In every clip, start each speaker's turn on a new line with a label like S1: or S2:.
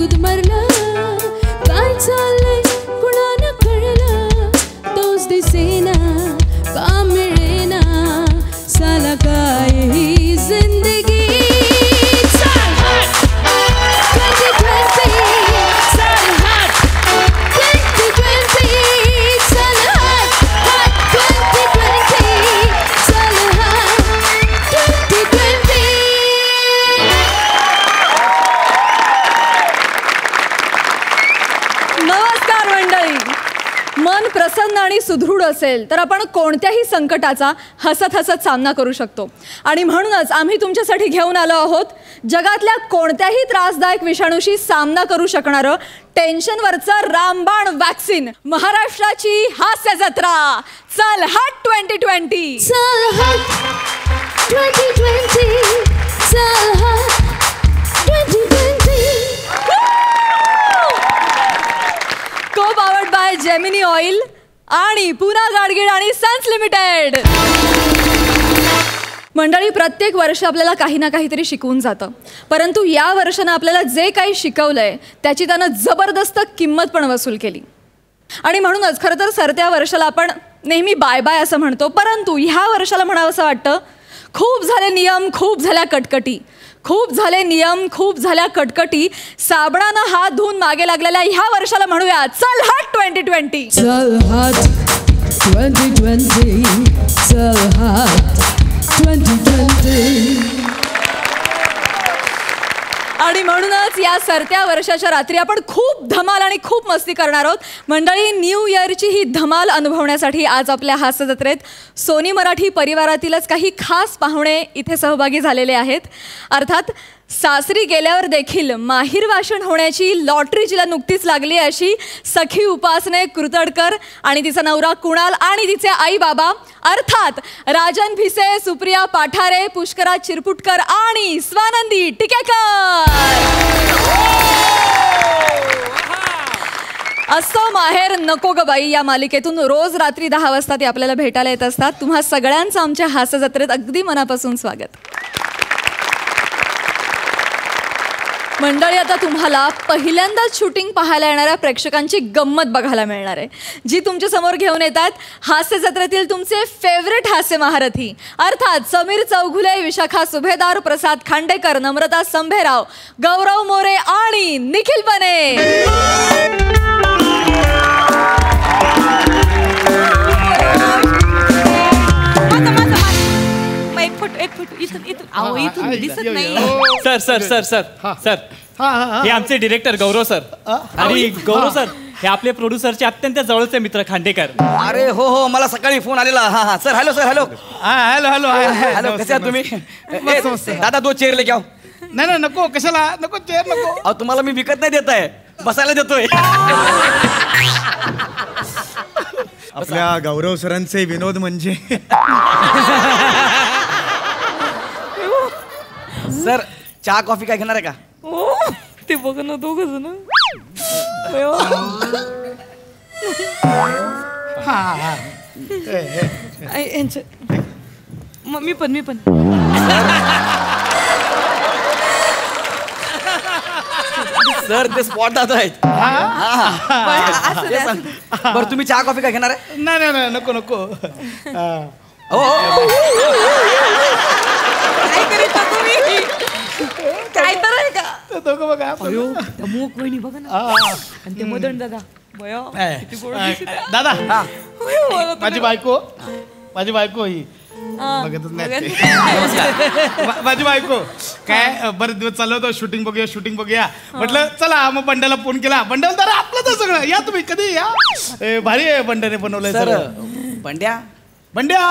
S1: गुदमरलं काय चाललंय कुणाला कळलं तोच दिसेना का मिळेना साला काय ही जिंदगी
S2: मन प्रसन्न आणि सुदृढ असेल तर आपण कोणत्याही संकटाचा हसत हसत सामना करू शकतो आणि म्हणूनच आम्ही तुमच्यासाठी घेऊन आलो आहोत जगातल्या कोणत्याही त्रासदायक विषाणूशी सामना करू शकणारं टेन्शनवरचं रामबाण वॅक्सिन महाराष्ट्राची हास्य जत्रा चल हट 2020
S1: चल हट 2020 चल हट 2020
S2: को पावर्ड बाय जेमिनी ऑइल आणि पुना गाडगीळ आणि सन्स लिमिटेड. मंडळी, प्रत्येक वर्ष आपल्याला काही ना काहीतरी शिकवून जातं, परंतु या वर्षानं आपल्याला जे काही शिकवलंय त्याची त्यानं जबरदस्त किंमत पण वसूल केली आणि म्हणूनच खरं तर सरत्या वर्षाला आपण नेहमी बाय बाय असं म्हणतो, परंतु ह्या वर्षाला म्हणावं असं वाटतं खूप झाले नियम, खूप झाल्या कटकटी, खूप झाले नियम, खूप झाल्या कटकटी, साबणानं हात धुवून मागे लागलेल्या ह्या वर्षाला म्हणूया चल हट 2020.
S1: चल हट 2020 चल हट 2020.
S2: आणि म्हणूनच या सरत्या वर्षाच्या रात्री आपण खूप धमाल आणि खूप मस्ती करणार आहोत. मंडळी, न्यू इयरची ही धमाल अनुभवण्यासाठी आज आपल्या हास्य जत्रेत सोनी मराठी परिवारातीलच काही खास पाहुणे इथे सहभागी झालेले आहेत. अर्थात सासरी गेल्यावर देखील माहीर भाषण होण्याची लॉटरी जिला नुकतीच लागली अशी सखी उपासने कुरतडकर आणि तिचा नवरा कुणाल आणि तिचे आई बाबा अर्थात राजन भिसे, सुप्रिया पाठारे, पुष्करा चिरपुटकर आणि स्वानंदी टिकेकर. असं माहेर नको ग बाई या मालिकेतून रोज रात्री 10 वाजता ते आपल्याला भेटायला येत असतात. तुम्हा सगळ्यांचं आमच्या हास्य जत्रेत अगदी मनापासून स्वागत. मंडळी, आता तुम्हाला पहिल्यांदाच शूटिंग पाहायला येणाऱ्या प्रेक्षकांची गंमत बघायला मिळणार आहे, जी तुमच्या समोर घेऊन येतात हास्य जत्रेतील तुमचे फेवरेट हास्य महारथी अर्थात समीर चौघुले, विशाखा सुभेदार, प्रसाद खांडेकर, नम्रता संभेराव, गौरव मोरे आणि निखिल बने.
S3: Sir sir sir sir sir हे आमचे डिरेक्टर गौरव सर आणि गौरव सर हे आपले प्रोड्युसरचे अत्यंत जवळचे मित्र खांडेकर.
S4: अरे हो हो, मला सकाळी फोन आलेला. हा हा sir, hello sir, hello
S5: hello hello
S4: hello, कसे आहात तुम्ही? दादा 2 चेअर लेके आओ.
S5: नाही नाही नको, कशाला नको चेअर नको.
S4: अहो तुम्हाला मी विकत नाही देत आहे, बसायला देतोय.
S5: आपल्या गौरव सरांचे विनोद म्हणजे
S4: सर चहा कॉफी काय घेणार आहे का?
S2: ते बघ ना दोघ जण. मी पण
S4: सर ते स्पॉट दादा आहेत. बरं तुम्ही चहा कॉफी काय घेणार आहे?
S5: नाही नाही नको नको.
S2: काय तर आहे का
S5: दोघं बघा.
S2: मूक वहिनी बघा ना आणि ते मदन दादा
S5: दादा माझी बायको ही बघतच नाही. माझी बायको काय बरेच दिवस चालू होतं शूटिंग बघूया म्हटलं चला, मग बंड्याला फोन केला. बंड्या तर आपलं तर सगळं या तुम्ही कधी या. भारी आहे बंड्याने बनवलंय सर. बंड्या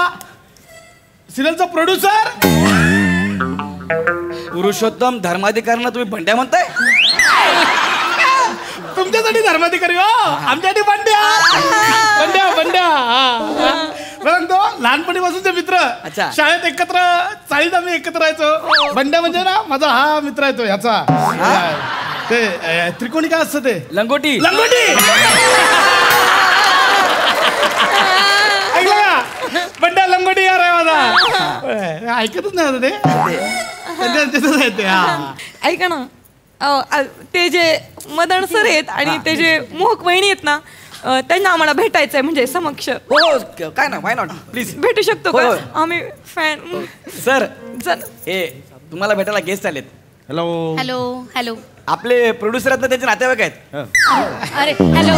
S5: सिरियलचा प्रोड्युसर
S4: पुरुषोत्तम धर्माधिकाऱ्यांना तुम्ही बंड्या म्हणताय?
S5: तुमच्यासाठी धर्माधिकारी हो, आमच्यासाठी बंड्या. लहानपणीपासूनचे मित्र. शाळेत एकत्र चाळीत आम्ही एकत्र राहायचो. बंड्या म्हणजे ना माझा हा मित्र आहे तो ह्याचा ते त्रिकोणी काय असतं ते
S4: लंगोटी.
S5: ऐकलं का? बंड्या लंगोटी यार आहे माझा. ऐकतच नाही ते.
S2: ऐका ना,
S6: ते जे मदन सर आहेत आणि ते जे मोहक वहिनी आहेत ना, त्यांना आम्हाला भेटायचंय म्हणजे समक्ष.
S4: हो काय ना, वाय नॉट, प्लीज
S6: भेटू शकतो का? आम्ही फॅन.
S4: सर हे तुम्हाला भेटायला गेस्ट आलेत.
S5: Hello
S1: hello hello.
S4: आपले प्रोड्युसर आहेत ना, त्यांचे नातेवाईक आहेत.
S1: अरे हॅलो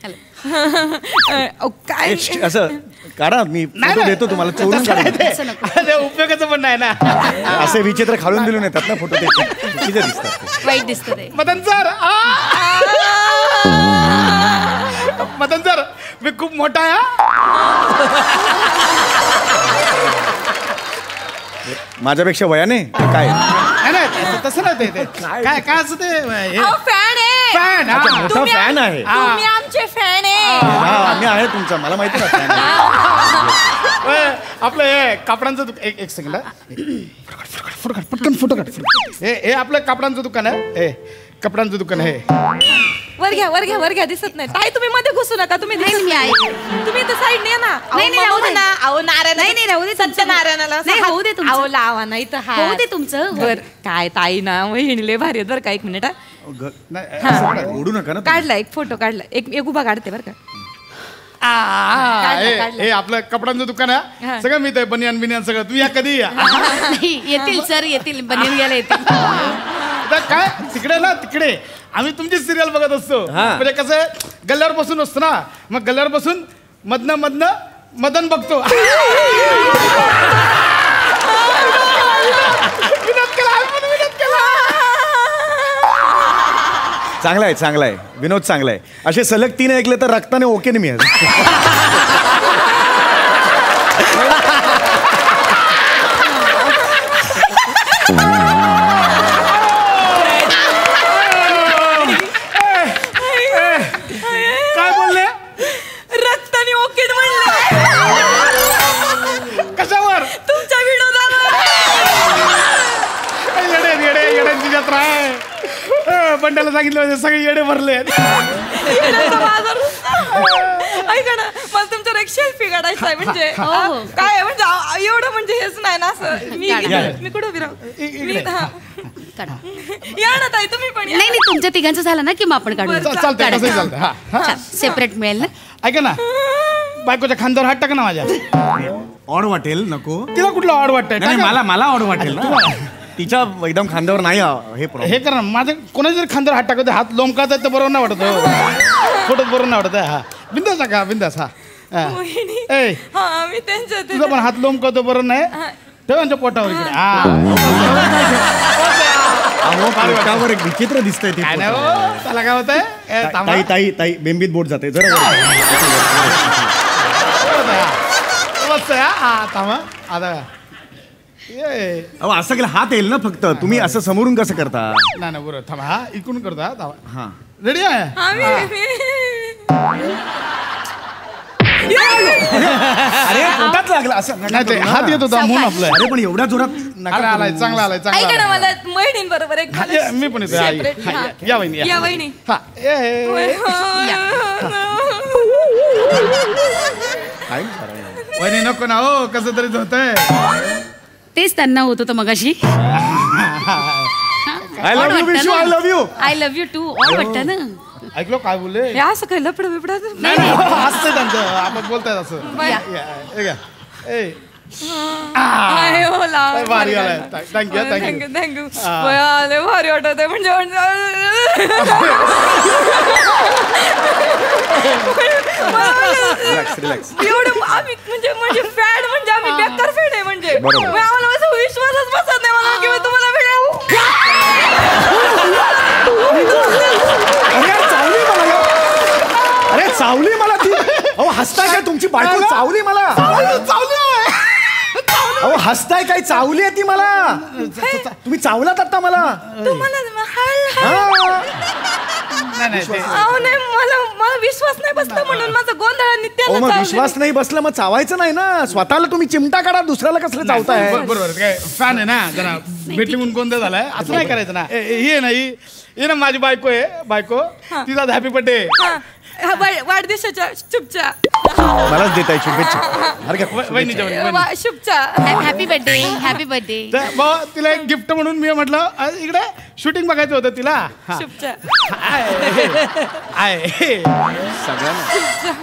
S5: हॅलो
S6: काय
S7: असं काढा, मी फोटो देतो तुम्हाला, चोरून काढा.
S5: उपयोगाचं पण नाही ना.
S7: असे विचित्र खालून दिलून येतात ना फोटो, ते चुकीचं दिसतात.
S1: वाईट दिसतं ते.
S5: मदन सर, मदन सर मी खूप मोठा आहे.
S7: माझ्यापेक्षा वयाने काय?
S5: नाही तसं नाही ते काय काय असं ते
S6: फॅन आहे.
S5: फॅन.
S7: मोठा फॅन आहे.
S6: तुम्ही आमचे फॅन आहे.
S7: मी आहे तुमचा, मला माहिती ना fan आहे.
S5: आपलं हे कापडांचं एक सेकंड, पटकन फोटो काढ. हे आपलं कापडांचं दुकान आहे. हे कपड्यांचं दुकान आहे.
S6: वर घ्या दिसत नाही. ताई तुम्ही मध्ये घुसू नका. तुम्ही
S1: नाही, मी आहे.
S6: तुम्ही तर साईड ने ना.
S1: नाही, राहू दे.
S6: अहो नारायण.
S1: नाही, राहू दे.
S6: सत्यनारायणाला
S1: नाही, होऊ दे तुमचं.
S6: अहो लावा नाही तर
S1: होऊ दे तुमचं.
S6: बर काय ताई ना वहिनी लय भारी आहेत बरं का. एक मिनिट
S7: ओढू नका ना.
S6: काढला एक फोटो काढला. एक उभा काढते बरं का.
S5: हे आपलं कपड्यांचं दुकान आहे. सगळं मी ते बनियान बिनियान सगळं. तुम्ही या कधी या.
S1: नाही, येतील सर, येतील. बनियन घ्यायला येतील.
S5: काय तिकडे ना, तिकडे आम्ही तुमची सिरियल बघत असतो. म्हणजे कसं गल्ल्यावर बसून असतो ना, मग गल्ल्यावर बसून मधनं मदन बघतो.
S7: चांगला आहे विनोद, चांगला आहे. असे सलग 3 ऐकले तर रक्ताने ओके नाही मी.
S5: काय बोलले?
S6: रक्ताने ओके म्हणलं.
S5: कशावर?
S6: तुमच्या विनोदाला.
S5: येड्यांची जत्रा आहे. बंड्याला सांगितलं म्हणजे सगळे येडे भरले.
S6: ऐका ना, मला तुमच्यावर एक सेल्फी काढायचा आहे. म्हणजे काय म्हणजे एवढं म्हणजे हेच नाही ना असं. मी कुठं उभी राहू? या ना ताई तुम्ही पण.
S1: नाही नाही, तुमच्या तिघांचं झालं ना की मग आपण काढू.
S5: चालतंय.
S1: सेपरेट मिळेल ना.
S5: ऐका ना, बायकोच्या खांद्यावर हात टाका ना माझ्या.
S7: ऑड वाटेल, नको.
S5: तिला कुठलं ऑड वाटतंय?
S7: नाही, मला ऑड वाटेल ना. तिच्या एकदम खांद्यावर नाही
S5: हे करा. माझं कोणाच्या जरी खांद्यावर हात टाकत, हात लोंबकात तर बरोबर नाही वाटत. फोटोत बरोबर नाही वाटत. हा बिंदास टाका, बिंदास. हा
S6: मी त्यांच्या
S5: तुझा पण हात लोंबकतो बरोबर नाही. ठेव त्यांच्या पोटावर इकडे.
S7: पोटावर एक विचित्र दिसतंय ते.
S5: काय नाही हो, त्याला काय होतंय?
S7: ताई बेंबीत बोट जाते जरा.
S5: थांबा आता.
S7: असं केलं हात येईल ना फक्त. तुम्ही असं समोरून कसं करता?
S5: नाही बरोबर. थांबा, हा इकडून करतो. हा थांबा.
S7: हा
S5: रेडी आहे.
S7: अरे पोटात लागला असं.
S5: हात येत होता म्हणून आपलं.
S7: अरे पण एवढ्या जोरात
S5: आलाय. चांगला आलाय.
S6: ऐका ना, मला वहिनी बरोबर एक
S5: मी पण येतो. या वहिनी.
S6: या वहिनी.
S5: हा वहिनी नको ना हो, कसं तरीच होतंय.
S1: तेच त्यांना होत होतं मगाशी.
S7: I love you Vishu, I love you.
S1: I love you too. ऑल वाटतं ना.
S5: ऐकलो काय बोलले?
S6: असं काही लपड बिपड
S5: नाही हसतंय त्यांचं. आपण बोलताय असं. भारी आलाय. Thank you
S6: thank you. भारी वाटत आहे म्हणजे
S7: रिलॅक्स.
S6: एवढं आम्ही म्हणजे फॅड म्हणजे आम्ही बेकार फॅड आहे. म्हणजे आम्हाला विश्वासच बसत नाही मला किंवा तुम्हाला
S7: अरे चावली मला ती. अहो हसताय काय? तुमची बायको चावली मला. अहो हसताय काय? चावली आहे ती मला. तुम्ही चावलात आता मला.
S6: मला विश्वास नाही बसला म्हणून माझा गोंधळ.
S7: मग विश्वास नाही बसला मग चावायचं नाही ना. स्वतःला तुम्ही चिमटा काढा, दुसऱ्याला कसलं चावताय?
S5: बरोबर. काय फॅन आहे ना जरा, भेटली म्हणून गोंधळ झालाय. असं नाही करायचं ना. ही ना माझी बायको आहे. बायको तिचा हॅपी बर्थडे.
S6: वाढदिवसाच्या शुभच्या.
S7: मलाच देताय शुभेच्छा.
S5: वहिनीच्या वहिनी.
S6: वा, शुभच्या.
S1: Happy birthday happy birthday.
S5: तर मग तिला एक गिफ्ट म्हणून मी म्हटलं इकडे शूटिंग बघायचं होतं तिला. हा.
S6: शुभच्या.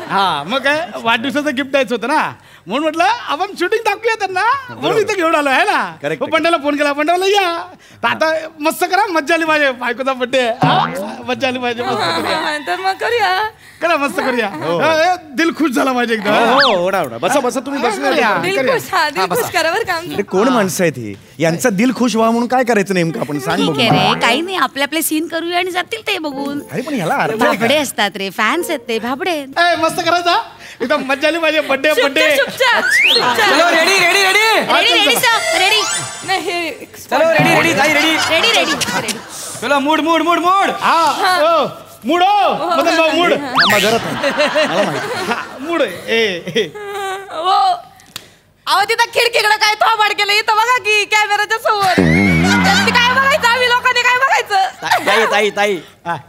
S5: हा मग काय वाढदिवसाचं गिफ्ट द्यायचं होतं ना म्हणून म्हटलं आपण शूटिंग दाखवूया त्यांना म्हणून इथं घेऊन आलो आहे ना.
S7: Correct.
S5: पंड्याला फोन केला पंड्याला या तर आता मस्त करा मज्जा आली माझ्या बायकोचा बर्थडे मज्जा आली पाहिजे मस्त करूया
S6: तर मग करूया.
S5: करा मस्त करूया. दिल खुश झाला माझे एकदम.
S7: हो ओढा ओढा बसा बसा तुम्ही बसून या.
S6: दिल खुश. हा, दिल खुश करा बरं का आमचं.
S7: अरे कोण माणसं आहेत ही यांचा दिल खुश व्हा म्हणून काय करायचं नेमकं आपण सांग
S1: ठीक
S7: बघू.
S1: आहे रे काही नाही आपले आपले सीन करूया आणि जातील ते बघून.
S7: अरे पण ह्याला अर्थ आहे
S1: भाबडे
S7: का?
S1: असतात रे फॅन्स आहेत ते भाबडे.
S5: ए, मस्त करायचा एकदम मज्जा आली माझे बर्थडे बर्थडे.
S6: शुभच्या. शुभच्या.
S4: चलो ready ready ready
S1: ready ready sir ready
S6: नाही हे
S4: चलो रेडी रेडी ताई रेडी
S1: रेडी रेडी रेडी.
S4: चलो मूड मूड मूड मूड
S5: हा मूड मदन भाऊ मूड
S7: थांबा जरा थांब. मला माहिती.
S5: मूड ए
S6: हो. अहो तिथं खिडकीकडे काय थोबाड केलं इथं बघा की कॅमेराच्या समोर. त्यांनी काय बघायचं आम्ही लोकांनी काय बघायचं.
S4: ताई ताई ताई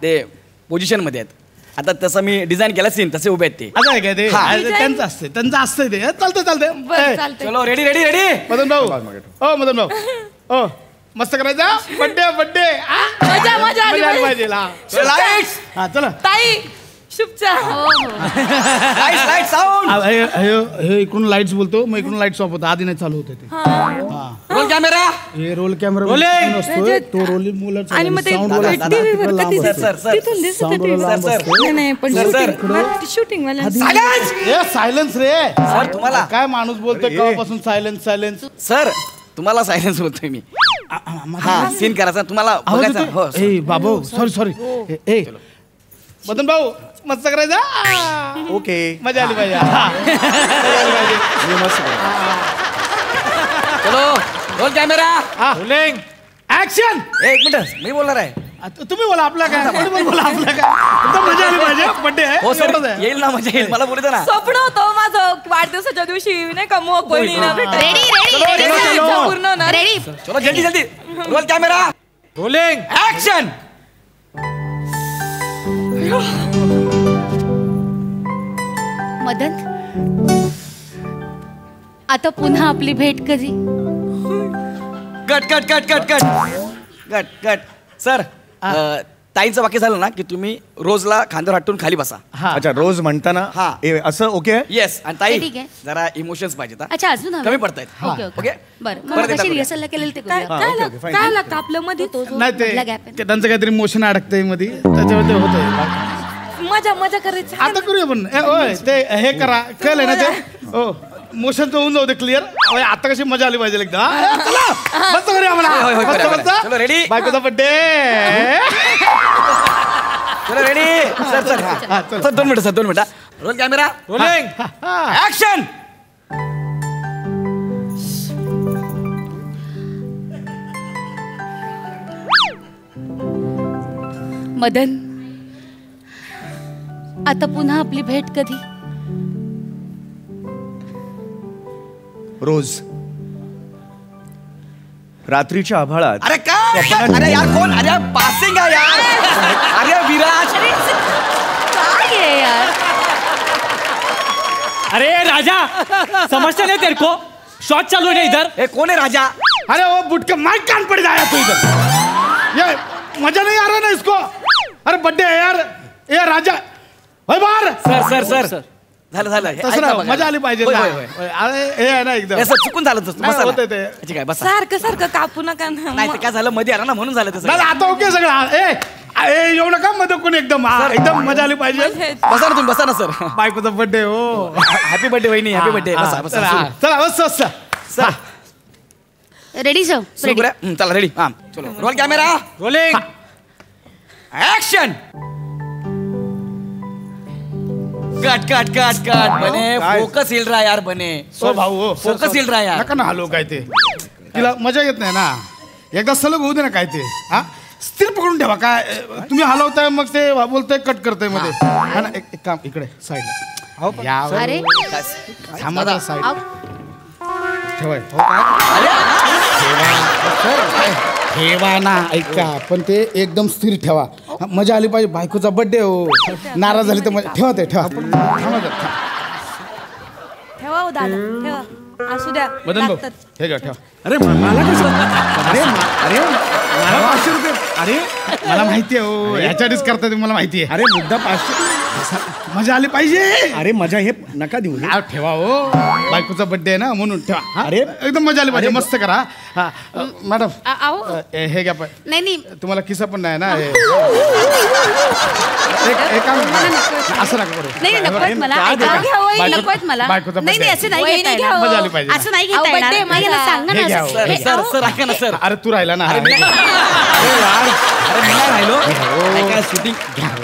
S4: ते पोझिशन मध्ये आहेत आता तसं मी डिझाईन केला सीन तसे उभे आहेत ते.
S5: असं आहे काय ते
S4: हा.
S5: त्यांचं असते त्यांचं असतं ते चालतंय
S6: बरं
S5: चालतंय.
S6: चालतंय.
S4: चलो रेडी रेडी रेडी
S5: मदन भाऊ ओ मदन भाऊ ओ मस्त करायचा बर्थडे बर्थडे
S6: मजा मजा आली
S5: पाहिजे
S4: लाईट्स
S5: हा चला.
S6: ताई शुभच्या.
S1: हो हो
S4: लाईट्स लाईट साऊंड
S5: हे इकडून लाईट्स बोलतो मग इकडून लाईट्स ऑफ होतं आधी नाही चालू होते ते.
S4: रोल कॅमेरा
S5: हे रोल कॅमेरा
S3: Rolling.
S5: असतो तो रोलिंग मुलं
S6: आणि मग ते
S4: दादा,
S6: टीव्हीवर
S4: दादा,
S6: कधी
S4: सर,
S6: दिसतं?
S4: Sir, sir.
S6: तिथून दिसतं
S5: Sound
S6: TV.
S5: लांब
S4: सर,
S5: असतो.
S6: नाही नाही पण
S4: सर, सर.
S6: शूटिंग वाल्या
S4: सायलेन्स
S5: सायलेन्स रे
S4: सर तुम्हाला
S5: काय माणूस बोलतोय केव्हापासून सायलेन्स सायलेन्स.
S4: सर तुम्हाला सायलेन्स बोलतोय मी हा सीन करायचा तुम्हाला बघायचा हो सर.
S5: ए बाबू सॉरी सॉरी ए मदन भाऊ मस्त करायचा
S7: ओके
S5: मजा आली पाहिजे. हा. मजा आली पाहिजे.
S7: मी मस्त करतो.
S4: चलो रोल कॅमेरा
S5: रोलिंग ऍक्शन.
S4: एक मिनिट मी बोलणार आहे
S5: तुम्ही बोला आपला काय कोणी बोला आपला काय एकदम मजा आली पाहिजे बर्थडे आहे
S4: हो सर
S5: एवढंच आहे.
S4: येईल ना मजा येईल मला बोलू दे ना
S6: स्वप्न होतं माझं वाढदिवसाच्या दिवशी नाही का मग बहिणीला भेटायचं.
S1: रेडी रेडी
S6: इच्छा
S1: रेडी
S6: पूर्ण होणार.
S1: रेडी.
S4: चलो जल्दी जल्दी roll camera
S3: rolling
S4: action
S1: Madan आता पुन्हा आपली भेट कधी.
S4: Cut cut cut cut cut cut cut sir ताईंचं वाक्य झालं ना की तुम्ही रोजला खांद्यावर हटून खाली बसा
S7: अच्छा रोज म्हणताना
S4: हा.
S7: असं ओके
S4: येस आणि ताई
S1: ठीक आहे.
S4: जरा इमोशन्स पाहिजेत हा.
S1: अच्छा अजून हवे?
S4: कमी पडतायत
S1: ओके
S4: ओके
S1: ओके बरं
S4: परत
S1: मग
S4: एकदा
S1: कशी
S4: करूया.
S1: रिहर्सलला केलेलं ते
S6: काय
S1: करूया.
S6: काय
S7: ओके,
S6: लाग-
S7: fine.
S6: काय लागतं आपलं मध्ये
S1: तो जो
S5: नाही ते
S1: मधला gap आहे.
S5: ते त्यांचं काहीतरी मोशन अडकतंय मध्ये त्याच्यावर ते होतंय.
S6: मजा मजा करायची.
S5: आता करूया पण ओय ते हे करा कळलंय ना ते ओ मोशन तो होऊन जाऊ दे क्लिअर. आता कशी मजा आली पाहिजे एकदा हा, चला मस्त करूया
S4: होय, होय,
S5: म्हणा
S4: करूया,
S5: मस्त
S4: करूया.
S5: मस्त
S4: चलो, ready?
S5: बायकोचा बर्थडे.
S4: चलो रेडी सर सर
S5: हा, चल.
S4: सर 2 मिनिटं सर 2 मिनिटं role camera
S3: rolling
S4: action
S1: Madan आता पुन्हा आपली भेट कधी.
S7: रोज रात्रीच्या आभाळात.
S4: अरे काय अरे यार कोण अरे पासिंग आहे यार अरे विराज
S1: काय आहे यार.
S3: अरे राजा समझते नहीं तेरे को शॉट चालू है ना इधर.
S4: हे कोण आहे राजा
S5: अरे वो बुटके माइक कान पड़ जाया तू इधर. ये मजा नहीं आ रहा ना इसको. अरे बर्थडे है यार ये राजा होय बार.
S4: सर सर सर झालं झालं हे
S5: तसं
S4: ऐका
S5: नाही
S4: बघा.
S5: मजा आली पाहिजे
S4: होय,
S5: ना.
S4: होय, होय.
S5: होय, अरे हे आहे ना एकदम
S4: हे सर चुकून झालं तसं
S5: नाही,
S4: बसा
S5: होतंय
S4: ना.
S5: ते.
S4: ठीक आहे बसा
S6: सारखं सारखं कापू नका ना.
S4: नाही ते काय झालं मध्ये आला ना म्हणून झालं तसं
S5: दादा आता ओके सगळं ए येऊ नका मध्ये कोण एकदम एकदम मजा आली पाहिजे.
S4: बसा ना तुम्ही बसा ना सर
S5: बायकोचा बर्थडे हो.
S4: हॅपी बर्थडे वहिनी हॅपी बर्थडे बसा
S5: चला
S4: बसा
S5: चला बस बस
S4: सर
S1: रेडी सर
S4: सुरू
S1: रेडी.
S4: करूया चला रेडी हा चलो roll camera
S3: rolling
S4: action cut cut cut cut बने
S7: काय?
S4: फोकस हिल रहा यार बने
S5: हो भाऊ हो
S4: फोकस हिल रहा यार
S5: नका ना हलो काय ते तिला मजा येत नाही ना. एकदा सलग होऊ दे ना काय ते हा स्थिर पकडून ठेवा काय तुम्ही हलवताय मग ते बोलतोय कट करतोय मध्ये हा ना एक काम इकडे साईडला या
S1: अरे
S5: थांबा साईड
S1: आव.
S5: ठेवाय हो काय ठेवा ना ऐका पण ते एकदम स्थिर ठेवा. मजा आली पाहिजे बायकोचा बर्थडे हो. नाराज झाली तर ठेवा ते ठेवा थांबा जरा,
S6: ठेवा हो दादा ठेवा असू द्या
S5: मदन भाऊ
S6: लागतात.
S5: हे घ्या ठेवा.
S7: अरे मला कसं अरे मला 500 रुपये.
S5: अरे मला माहिती आहे हो ह्याच्यासाठीच करता तुम्ही मला माहिती आहे.
S7: अरे मुद्दा 500.
S5: मजा आली पाहिजे.
S7: अरे मजा हे नका देऊ हे.
S5: हा, ठेवा हो बायकोचा बर्थडे आहे ना म्हणून ठेवा हा?
S7: अरे.
S5: एकदम मजा आली पाहिजे मस्त करा हा मॅडम
S1: आहो
S5: हे घ्या
S1: नाही नाही
S5: तुम्हाला किस्सा पण नाही ना हे. एक काम असं नका करू.
S1: नाही नकोत मला
S7: काय
S1: ऐका.
S7: देता?
S5: बायको-
S1: नकोत मला
S5: बायकोचा
S1: नाही नाही असं नाही
S6: वहिनी
S1: घेता
S6: घ्या,
S1: येणार.
S5: मजा आली पाहिजे.
S1: असं नाही
S6: अहो,
S1: घेता येणार.
S6: birthday आहे
S1: मला
S6: माझा.
S1: सांगा
S5: हे
S1: ना
S5: घ्या
S1: असं.
S5: हो.
S1: हे,
S4: सर
S1: अहो,
S4: सर ऐका ना सर.
S5: अरे तू राहिला ना
S4: अरे मी नाही राहिलो ऐका शूटिंग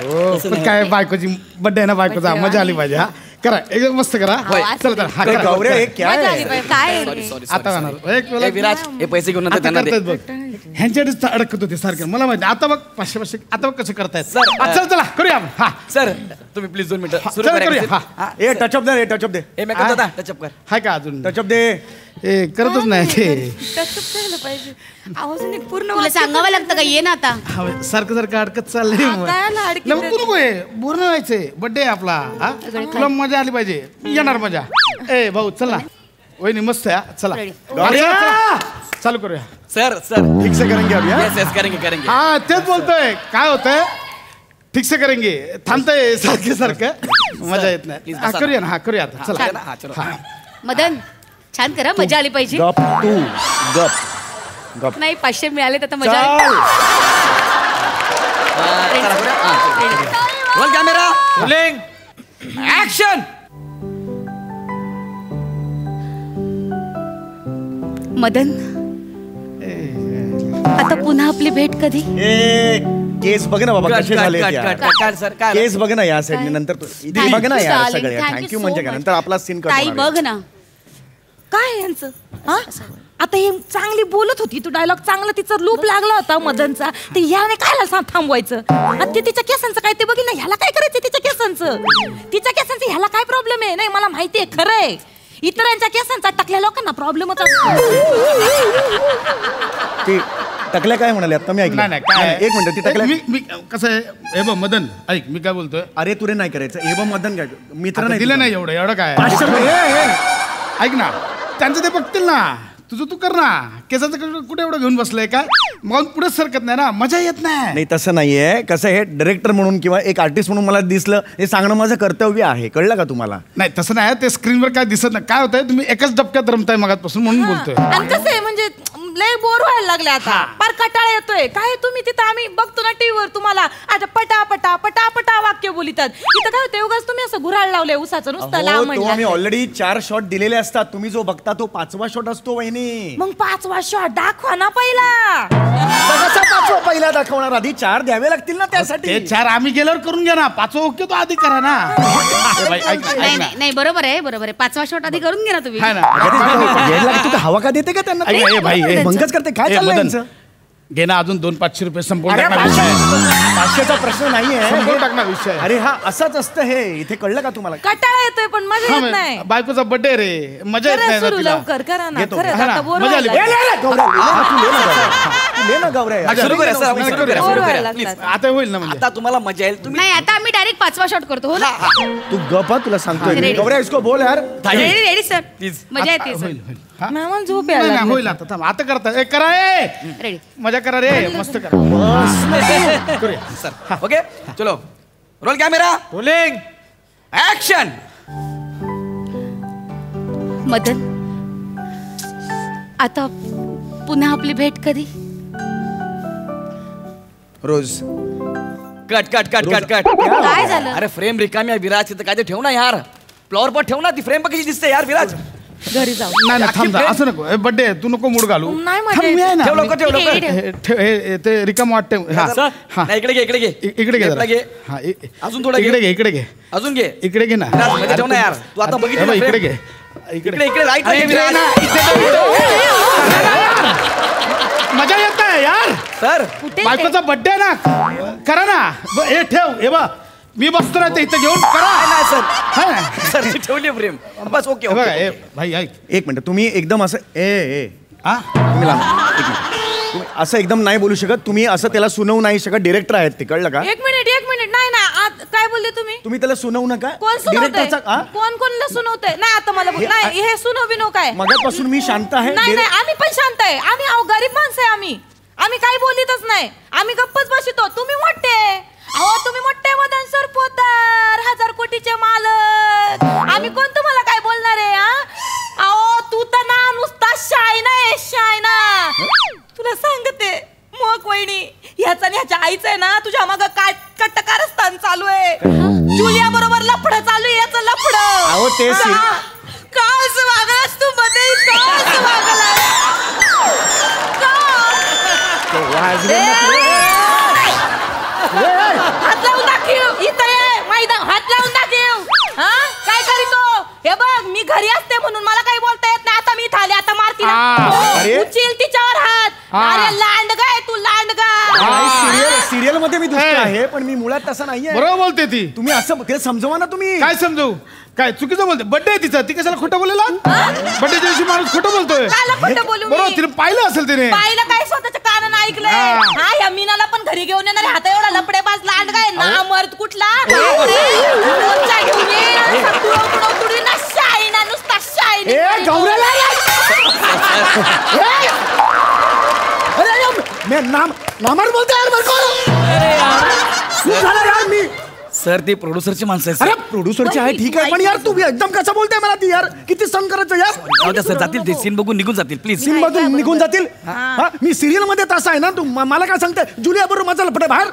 S5: हो, पण काय बायकोची बर्थडे आहे ना बायकोचा मजा आली पाहिजे हा करा एकदम मस्त करा चला चला हा
S7: अरे
S5: करा.
S7: गौऱ्या हे क्या
S6: मजा
S7: आहे?
S6: आली पाहिजे.
S1: काय
S4: सॉरी
S5: आता जाणार एक वेळा-
S4: ए, विराज हे पैसे घेऊन नंतर
S5: आता
S4: त्यांना दे.
S5: करतायत बघ ह्यांच्याकडेच अडकत होते सारखे मला माहिती आता बघ 500 आता बघ कसं करतायत
S4: सर,
S5: चला चला करूया आपण हा
S4: सर तुम्ही प्लीज 2 मिनिटं सुरू
S5: चला
S4: करा
S5: करूया,
S4: exit.
S5: हा.
S4: हा,
S7: ए टचअप दे टचअप दे
S4: हे मेकअप दादा टचअप कर.
S5: हाय का अजून
S7: टचअप दे.
S5: हे करतच नाही ते
S6: टचअप केलं पाहिजे आवाज नाही पूर्ण
S1: तुला सांगावं लागतं का ये ना आता
S5: हा, सारखं सारखं अडकत चाललंय मग.
S6: काय आलं अडकीत
S5: नको नको आहे बोर नाही व्हायचंय बर्थडे आहे आपला हा तुला मजा आली पाहिजे येणार मजा ए भाऊ चल ना वहिनी मस्त आहे हा, चला अरे, चला. चालू करूया
S4: सर सर
S7: ठीक से करेंगे अभी हाँ?
S4: येस येस करेंगे करेंगे.
S5: हा तेच बोलतोय काय होतंय ठीक से करेंगे थांबतंय सारखं सारखं मजा येत नाही
S4: please
S5: हा,
S4: बसा.
S5: करूया ना हा करूया आता चला
S4: चला, हा, चलो.
S1: मदन छान करा मजा आली पाहिजे
S7: गप तू गप
S1: नाही 500 मिळाले तर आता मजा आली.
S7: चल
S4: चला, करूया? हा, चला. Role camera rolling action.
S1: Madan आता पुन्हा आपली भेट कधी
S7: ए केस बघ ना बाबा कसे झाले
S4: काय सर काय
S7: केस बघ ना या साईडने नंतर इथे
S1: Thank
S7: बघ ना
S1: you,
S7: यार
S1: darling.
S7: सगळे
S1: Thank you
S7: थँक्यू
S1: so
S7: म्हणजे काय
S1: much.
S7: नंतर आपला सीन
S1: ताई बघ ना
S6: काय यांचं हा? आता हे चांगली बोलत होती तू डायलॉग चांगला तिचा लूप लागला होता मदनचा ते ह्याने काय थांबवायचं आणि ते तिच्या केसांचं काय ते बघितलं ना ह्याला काय करायचं तिच्या केसांचं ह्याला काय प्रॉब्लेम आहे नाही मला माहितीये खरंय इतरांच्या केसांचा टाकल्या लोकांना प्रॉब्लेमच असतो
S7: ते टकल्या काय म्हणाले आता मी ऐकलं
S5: नाही नाही काय
S7: एक मिनिट ती टकल्या
S5: मी मी कसं आहे हे बघ मदन ऐक मी काय बोलतोय
S7: अरे तुरे नाही करायचं हे बघ मतदान काय मित्र
S5: आता
S7: नाही
S5: दिलं
S7: तुझा.
S5: नाही एवढं काय
S7: 500 रुपये, ए, ए.
S5: ऐक ना त्यांचं ते बघतील ना तुझं तू कर ना केसाचं कुठे एवढं घेऊन बसलंय काय मग पुढे सरकत नाही ना मजा येत नाही
S7: नाही तसं नाहीये कसं हे डायरेक्टर म्हणून किंवा एक आर्टिस्ट म्हणून मला दिसलं हे सांगणं माझं कर्तव्य आहे कळलं का तुम्हाला
S5: नाही तसं नाही ते स्क्रीनवर काय दिसत नाही काय होतंय तुम्ही एकाच डबक्यात रमताय मगातपासून म्हणून बोलतोय
S6: आणि कसं आहे म्हणजे लय बोर व्हायला लागले आता फार कटाळा येतोय काय तुम्ही तिथं आम्ही बघतो ना टीव्हीवर तुम्हाला आता पटापटा पटापटा वाक्य बोलितात इथं काय होतं उगाच तुम्ही असं घुराळ लावलंय उसाचं नुसतं लांब
S7: अहो, तो आम्ही
S6: म्हणलं
S7: ऑलरेडी 4 शॉट दिलेले असतात तुम्ही जो बघता तो 5वा शॉट असतो वहिनी
S6: मग 5वा शॉट दाखवा ना पहिला
S7: कसा 5वा पहिला दाखवणार आधी 4 द्यावे लागतील ना त्यासाठी
S5: ते 4 आम्ही गेल्यावर करून घ्या ना 5 ओके तो आधी करा ना ए बाई, ऐक ना,
S1: नाही
S5: ऐक ना.
S1: नाही नाही बरोबर आहे 5वा शॉट आधी करून घे ना तुम्ही
S5: हाय ना
S7: वेळ लागतो का हवा का देते का त्यांना
S5: ऐक ना, ए भाई, ए,
S7: भंगच करते काय
S5: ए,
S7: चाललंय
S5: मदन,
S7: यांचं?
S5: घे ना अजून 200-500 रुपये संपवून
S7: अरे
S5: टाक ना विषय.
S7: 500चा प्रश्न नाहीये
S5: संपवून टाक ना विषय
S7: अरे हा असंच असतं हे इथे कळलं का तुम्हाला
S6: कटाळा येतोय पण मजा
S5: हा,
S6: येत
S5: मग,
S6: नाही
S5: बायकोचा बर्थडे रे मजा येत
S6: करा
S5: नाही ना
S6: सुरू
S5: तिला.
S6: लवकर करा ना
S7: घेतो.
S6: खरंच
S5: हा ना,
S6: आता बोर
S5: मजा आली
S6: व्हायला
S7: ले,
S6: लागलं.
S7: ले, गौऱ्या, ले ना, तू ले ना गौऱ्या. तू ले ना गौऱ्या.
S5: हा,
S4: सुरू करा, सर,
S5: नाही,
S4: सुरू करा,
S6: बोर
S4: सुरू
S6: व्हायला
S4: करा,
S6: लागतात.
S4: please.
S5: आता होईल ना म्हणजे
S4: आता तुम्हाला मजा येईल तुम्ही
S1: नाही आता आम्ही डायरेक्ट 5वा शॉट करतो हो ना
S7: तू गप हा, तुला सांगतोय मी.
S1: रेडी.
S7: गौऱ्या इसको बोल यार
S1: रेडी रेडी सर
S4: Please.
S1: मजा येते
S5: होईल
S1: सर
S5: होईल हा?
S6: आम्हाला झोप
S5: नाही,
S6: यायला
S5: नाही,
S6: लागली.
S5: होईल आता थांब आता करता ए करा ए
S1: रेडी
S5: मजा करा रे मस्त करा करूया
S4: सर ओके चलो roll camera rolling action.
S1: Madan आता पुन्हा आपली भेट कधी
S7: रोज
S4: cut cut cut cut cut
S1: काय झालं?
S4: अरे फ्रेम रिकामी आहे विराज तिथं काय ते ठेव ना यार फ्लॉवर पर ठेव ना ती फ्रेम कशी दिसते यार विराज.
S6: घरी जाऊ
S5: नाही नाही थांब
S4: अख्खी
S5: जा,
S4: frame?
S5: असं नको बर्थडे तू नको मूड घालू
S6: नाही मजा
S5: थांब, मी आहे ना
S4: ठेव लवकर ठेव लवकर.
S5: हे, ठेव हे ते रिकाम वाटते हा हा
S4: नाही, इकडे घे इकडे घे
S5: इकडे घे
S4: Left ला
S5: जरा.
S4: घे
S5: हा
S4: अजून थोडं घे.
S5: इकडे घे इकडे घे
S4: अजून घे
S5: इकडे घे ना
S4: विराज, मध्ये ठेव ना यार. तू आता बघितलं ना
S5: इकडे
S4: frame?
S5: घे
S4: इकडे इकडे राईट
S5: अरे, इकडे
S4: विराज.
S5: ना, मजा येत नाही यार
S4: सर
S5: बायकोचा बर्थडे ना करा ना हे ठेव हे बा मी बसतो ना ते इथं घेऊन करा
S4: नाही सर
S5: हा ना?
S4: सर ती ठेवली फ्रेम बस ओके
S5: हे बघा
S4: ओके
S5: हे भाई ऐक
S7: एक मिनिट तुम्ही एकदम असं ए
S5: हा
S7: तुम्ही लांब एक मिनिट तुम्ही असं एकदम नाही बोलू शकत तुम्ही असं त्याला सुनवू नाही शकत डिरेक्टर आहेत ते कळलं का
S6: एक मिनिट नाही ना आत काय बोलले तुम्ही?
S7: तुम्ही त्याला सुनवू नका.
S6: कोण सुनवतंय?
S7: डिरेक्टरचा
S6: कोण कोणला सुनवतंय? नाही आता मला नाही हे सुनव बिनव काय?
S7: मगापासून मी शांत आहे.
S6: नाही नाही आम्ही पण शांत आहे. आम्ही गरीब माणसं आहे. आम्ही काही बोलितच नाही. आम्ही गप्पच बसतो. तुम्ही मोठे अहो तुम्ही मोठे मदन सर पोतर 1000 कोटीचे मालक. आम्ही कोण तुम्हाला काय बोलणार आहे? अहो तू तर ना नुसता शायना आहे शायना. तुला सांगते मग वहिनी ह्याचा आणि ह्याच्या आईचं आहे ना तुझ्या माग कटकारस्थान चालू आहे. जुलिया बरोबर लफडं चालू आहे याचं लफडं.
S7: अहो ते
S6: का असं वागलास तू मध्ये? का असं वागला? हात लावून दाखव इथं ये मैदान. हात लावून दाखव. हा काय करीतो? हे बघ मी घरी असते म्हणून मला काही बोलता येत नाही. आता मी इथं आले आता मारती ना. उचल तिच्यावर हात. अरे लांडगा आहे तू लांडगा.
S7: सिरियल मध्ये मी दुष्ट आहे पण मी मुळात तसं नाहीये.
S5: बरोबर बोलते ती.
S7: तुम्ही असं ते समजवा ना. तुम्ही
S5: काय समजू? काय चुकीचं बोलते? बर्थडे आहे तिचा. ती कशाला खोटं बोलेला? बर्थडेच्या दिवशी माणूस खोटं बोलतोय.
S6: काला खोटं बोलू मी?
S5: बरोबर तिने पाहिलं असेल तिने.
S6: पाहिलं काय स्वतःच्या कानानं ऐकलंय. हा या मीनाला पण घरी घेऊन येणार हात एवढा लपडेबाज लांडगा आहे ना मर्द कुठला. रोजचा घेऊन ये तुडवतुडी ना शाईना नुसता शाईनी.
S7: नामार बोलतोय यार मी.
S4: सर ती प्रोड्युसरची माणसं
S7: अरे प्रोड्युसरची आहे ठीक आहे पण यार तू एकदम कसं बोलते मला ती यार किती सण करायचं यार.
S4: सर जातील ते सीन बघून निघून जातील प्लीज.
S7: सीन बघून निघून जातील. मी सिरियल मध्ये तसा आहे ना. तू मला काय सांगते जुलिया बरोबर माझा लपडे बाहेर.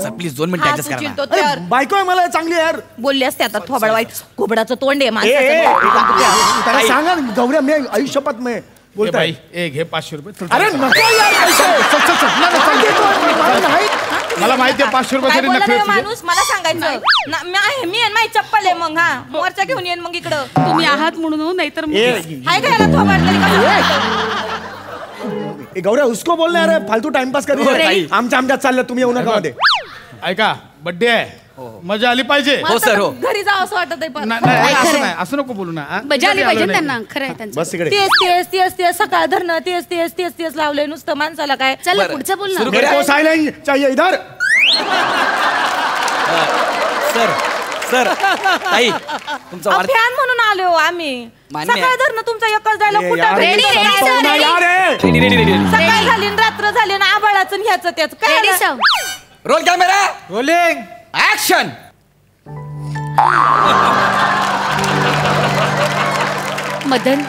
S4: सर प्लीज 2 मिनिट ऍडजस्ट करा.
S6: तर
S7: बायको आहे मला चांगली यार.
S6: बोलले असते आता थोबड वाईट घोबडाचं तोंड आहे
S7: त्याला सांगा गौऱ्या मी आयुष्यपात मी
S5: बोलताय. एक हे 500 रुपये.
S7: अरे नको यार
S5: मला माहिती आहे 500 रुपये
S6: माणूस. मला सांगायचं मी आणि माझी चप्पल आहे मग. हा मोर्चा घेऊन येईन मग इकडं.
S1: तुम्ही आहात म्हणून नाहीतर
S6: हाय का याला थोबाड तरी
S7: गौऱ्या उसको बोलणे अरे फालतू टाइमपास कधी आमच्यात चाललं तुम्ही येऊ नका मध्ये.
S5: ऐका बर्थडे आहे मजा आली पाहिजे.
S4: हो सर हो.
S6: घरी जावं असं वाटत आहे.
S5: नाही असं नाही असं नको बोलू ना.
S1: मजा आली पाहिजे त्यांना. खरं आहे त्यांचं.
S7: बस इकडे
S6: तेच सकाळ धरणं तेच लावलंय नुसतं माणसाला काय.
S1: चला पुढचं बोल ना.
S7: मेरे को साइलेंस चाहिए इधर.
S4: सर सर ताई तुमचा वाढ
S6: फॅन म्हणून आलो आम्ही.
S4: मान्य आहे.
S6: सकाळ धरणं तुमचा एकच डायलॉग कुठं
S1: रेडी
S6: सकाळ झाली आणि रात्र झाली ना आबाळाचं आणि ह्याचं त्याच काय.
S4: Role camera
S5: rolling
S4: action.
S1: Madan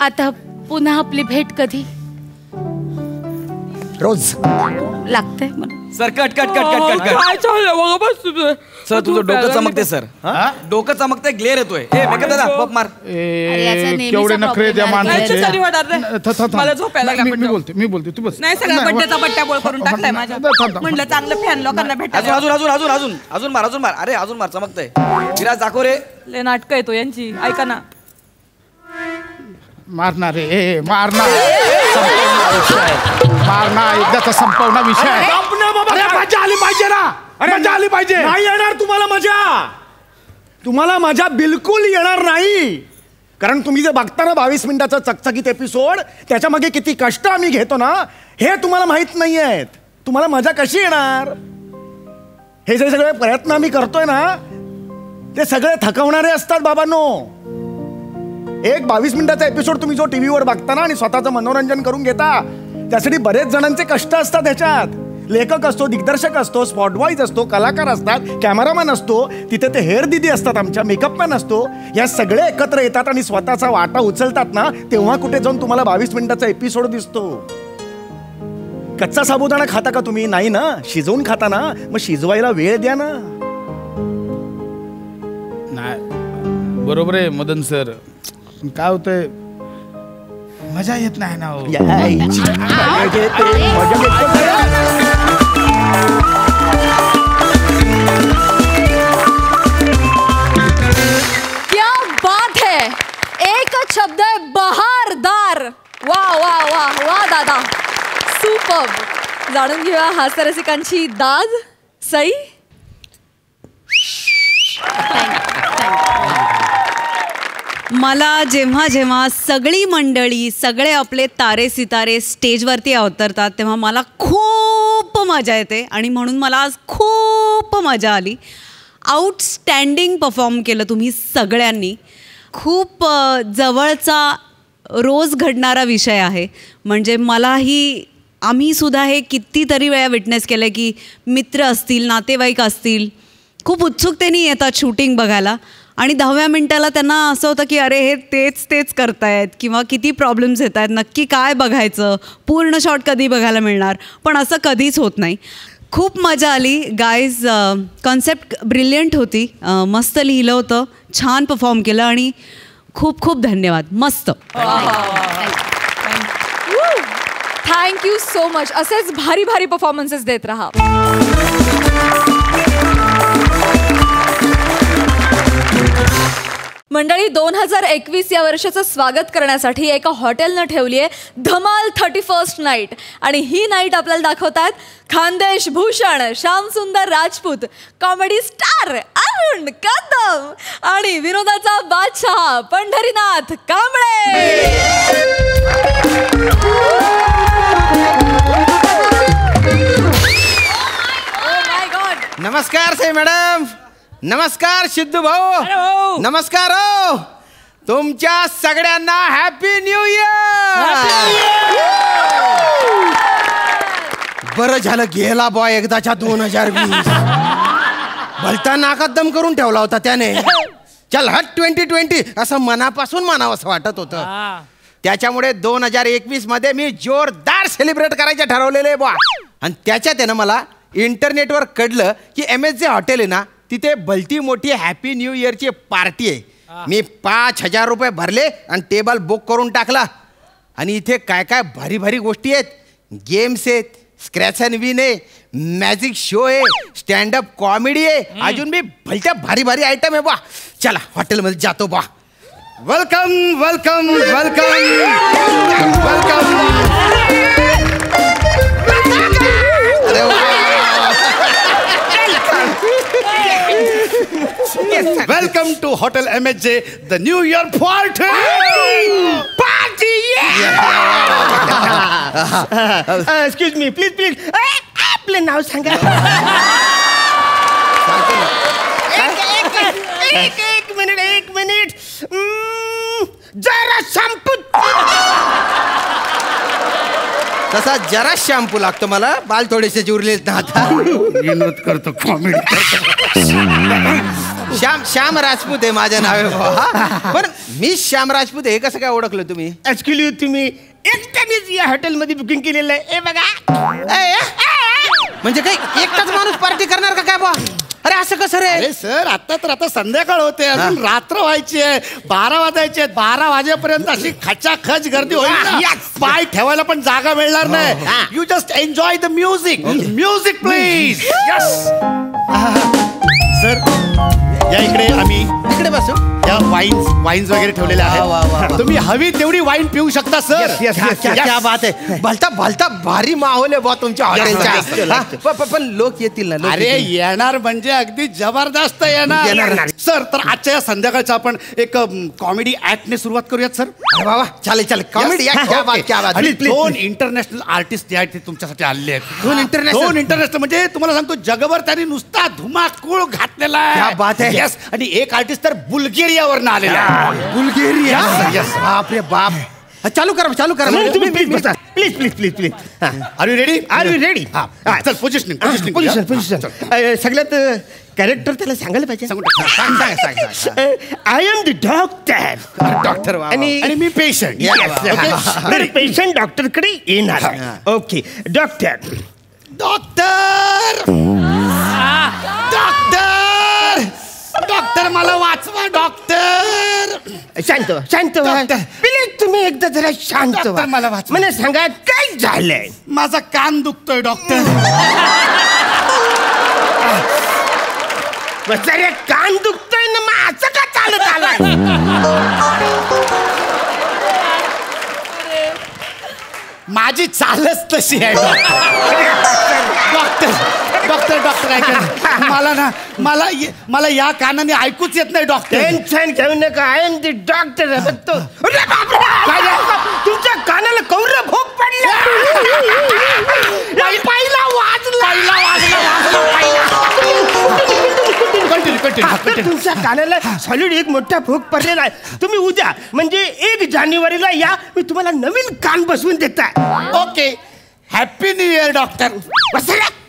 S1: आता पुन्हा आपली भेट कधी?
S7: रोज
S1: लागतंय मला.
S4: Sir cut cut cut cut cut cut. Sir तुझं डोकं चमकते सर. डोकं चमकते ग्लेअर येतोय. ए मेकअप दादा पप मार.
S1: याचा नेहमीचा
S5: केवढे नखरे द्या
S1: problem आहे.
S5: माणसाचे.
S6: मला झोपायला लागला.
S5: मी बोलते तू बस.
S6: नाही सगळ्या बड्डेचा बट्ट्याबोळ करून टाकलाय माझ्या. म्हणलं चांगलं फॅन लोकांना
S4: अजून
S6: भेटायला.
S4: अजून अजून अजून अजून अजून मार अजून मार. अरे अजून मार चमकतंय. विराज दाखव रे.
S6: लय नाटक येतो यांची. ऐका ना
S5: मारणार रे मारणार मारणार एकदाचा संपवणार विषय आहे. अरे मजा आली पाहिजे ना. अरे मजा आली पाहिजे.
S7: नाही येणार तुम्हाला मजा बिलकुल येणार नाही. कारण तुम्ही जे बघता ना 22 मिनिटाचा चकचकीत एपिसोड त्याच्या मागे किती कष्ट आम्ही घेतो ना हे तुम्हाला माहित नाही आहेत. तुम्हाला मजा कशी येणार? हे जे सगळे प्रयत्न आम्ही करतोय ना ते सगळे थकवणारे असतात बाबांनो. एक 22 मिनिटाचा एपिसोड तुम्ही जो टीव्हीवर बघता ना आणि स्वतःचं मनोरंजन करून घेता त्यासाठी बरेच जणांचे कष्ट असतात. ह्याच्यात लेखक असतो, दिग्दर्शक असतो, स्पॉट बॉयज असतो, कलाकार असतात, कॅमेरामॅन असतो, तिथे ते हेअर दिदी असतात, आमच्या मेकअपमॅन असतो. या सगळे एकत्र येतात आणि स्वतःचा वाटा उचलतात ना तेव्हा कुठे जाऊन तुम्हाला 22 मिनिटाचा एपिसोड दिसतो. कच्चा साबुदाणा खाता का तुम्ही? नाही ना. शिजवून खाता ना. मग शिजवायला वेळ द्या ना.
S5: नाही बरोबर आहे मदन सर. काय होतंय मजा येत नाही ना.
S2: क्या बात है. एकच शब्द आहे बहारदार. वा वा वा वा दादा सुपर्ब. जाणून घेऊया हास्यरसिकांची दाद. सई
S8: मला जेव्हा जेव्हा सगळी मंडळी सगळे आपले तारे सितारे स्टेजवरती अवतरतात तेव्हा मला खूप मजा येते आणि म्हणून मला आज खूप मजा आली. आउटस्टँडिंग परफॉर्म केलं तुम्ही सगळ्यांनी. खूप जवळचा रोज घडणारा विषय आहे. म्हणजे आम्ही सुद्धा हे कितीतरी वेळा विटनेस केलं की मित्र असतील, नातेवाईक असतील, खूप उत्सुकतेने येतात शूटिंग बघायला आणि 10व्या मिनिटाला त्यांना असं होतं की अरे हे तेच करतायत किंवा किती प्रॉब्लेम्स येत आहेत, नक्की काय बघायचं, पूर्ण शॉट कधी बघायला मिळणार. पण असं कधीच होत नाही. खूप मजा आली गाईज. कॉन्सेप्ट ब्रिलियंट होती, मस्त लिहिलं होतं, छान परफॉर्म केलं आणि खूप खूप धन्यवाद. मस्त.
S2: Thank you so much. असेच भारी भारी परफॉर्मन्सेस देत राहा. मंडळी, 2021 या वर्षाचं स्वागत करण्यासाठी एका हॉटेलनं ठेवली आहे धमाल 31st नाईट. आणि ही नाईट आपल्याला दाखवतात खानदेश भूषण, श्यामसुंदर राजपूत, कॉमेडी स्टार अरुण कदम आणि विनोदाचा बादशाह पंढरीनाथ कांबळे.
S9: नमस्कार साई मॅडम. नमस्कार सिद्धू भाऊ. नमस्कार हो. तुमच्या सगळ्यांना हॅपी न्यू इयर. बरं झालं गेला बॉय एकदाच्या 2020. भलता नाकात दम करून ठेवला होता त्याने. चल हट 2020 असं मनापासून म्हणावं असं वाटत होतं. त्याच्यामुळे 2021 मध्ये मी जोरदार सेलिब्रेट करायचे ठरवलेले बॉ. आणि त्याच्यात आहे ना मला इंटरनेटवर कळलं की MSG हॉटेल आहे ना, तिथे भलती मोठी हॅपी न्यू इयरची पार्टी आहे. मी 5,000 रुपये भरले आणि टेबल बुक करून टाकला. आणि इथे काय काय भारी भारी गोष्टी आहेत. गेम्स आहेत, स्क्रॅच अँड विन आहे, मॅजिक शो आहे, स्टँडअप कॉमेडी आहे, अजून मी भलत्या भारी भारी आयटम आहे बा. चला हॉटेलमध्ये जातो बा. Welcome welcome welcome welcome. अरे वा.
S5: Welcome to hotel MSG the new year party.
S7: Excuse me, please आपलं नाव सांगा. एक मिनिट. जरा शॅम्पू.
S9: तसा जरा शॅम्पू लागतो मला. बाल थोडेसे उरलेत ना आता.
S5: विनोद करतो, कॉमेडी करतो.
S9: श्याम राजपूत आहे माझं नाव आहे. पण मी श्याम राजपूत आहे कसं काय ओळखलं तुम्ही?
S7: ऍक्च्युली तुम्ही एकट्यानेच या हॉटेलमध्ये बुकिंग केलेलं आहे. ए बघा.
S9: म्हणजे काही एकटाच माणूस पार्टी करणार का काय बा? अरे असं कसं रे?
S5: अरे सर, आता संध्याकाळ होते, अजून रात्र व्हायची आहे, 12 वाजायचे. 12 वाजेपर्यंत अशी खचाखच गर्दी होईल, पाय ठेवायला पण जागा मिळणार नाही. You just enjoy the music. Music please. Yes sir, या इकडे आम्ही
S9: इकडे बसू.
S5: या वाईन्स वगैरे ठेवलेले आहेत. तुम्ही हवी तेवढी वाईन पिऊ शकता सर.
S9: क्या बात आहे. भलता भारी माहोल आहे बा तुमच्या हॉटेलच्या. पण लोक येतील ना?
S5: अरे येणार म्हणजे अगदी जबरदस्त येणार सर. तर आजच्या या संध्याकाळचा आपण एक कॉमेडी ऍक्टने सुरुवात करूयात सर.
S9: बाबा चालेल. कॉमेडी
S5: आणि 2 इंटरनॅशनल आर्टिस्ट जे आहेत ते तुमच्यासाठी आले आहेत. 2 इंटरनॅशनल म्हणजे तुम्हाला सांगतो जगभर त्यांनी नुसता धुमाकूळ घातलेला आहे. यस. आणि एक आर्टिस्ट तर बुल्गेरियावरनं आलेला.
S9: बुल्गेरिया. बाप रे बाप. चालू करा प्लीज.
S5: Are you ready? चल
S7: पोझिशन. सगळ्यात कॅरेक्टर त्याला सांगायला पाहिजे.
S5: सांग.
S7: आय एम द डॉक्टर
S5: आणि मी पेशंट.
S7: तर पेशंट डॉक्टरकडे येणार. ओके. डॉक्टर
S5: मला वाचवा डॉक्टर.
S7: शांत व्हा प्लीज. तुम्ही एकदा जरा शांत व्हा.
S5: मला वाचवा.
S7: मला सांगा काय झालंय.
S5: माझा कान दुखतोय डॉक्टर.
S7: जरा कान दुखतोय ना, मग असं का चालत आलाय?
S5: माझी चालच तशी आहे डॉक्टर ऐका. मला या कानाने ऐकूच येत नाही डॉक्टर.
S7: टेन्शन घेऊ नका. I am the doctor. तुमच्या कानाला कौर भोग पडला. पहिला वाजला.
S10: कंटिन्यू तुमच्या कानाला सॉलिड एक मोठा भूक पडलेला आहे. तुम्ही उद्या म्हणजे 1 जानेवारीला या, मी तुम्हाला नवीन कान बसवून देताय.
S9: Okay, happy new year doctor.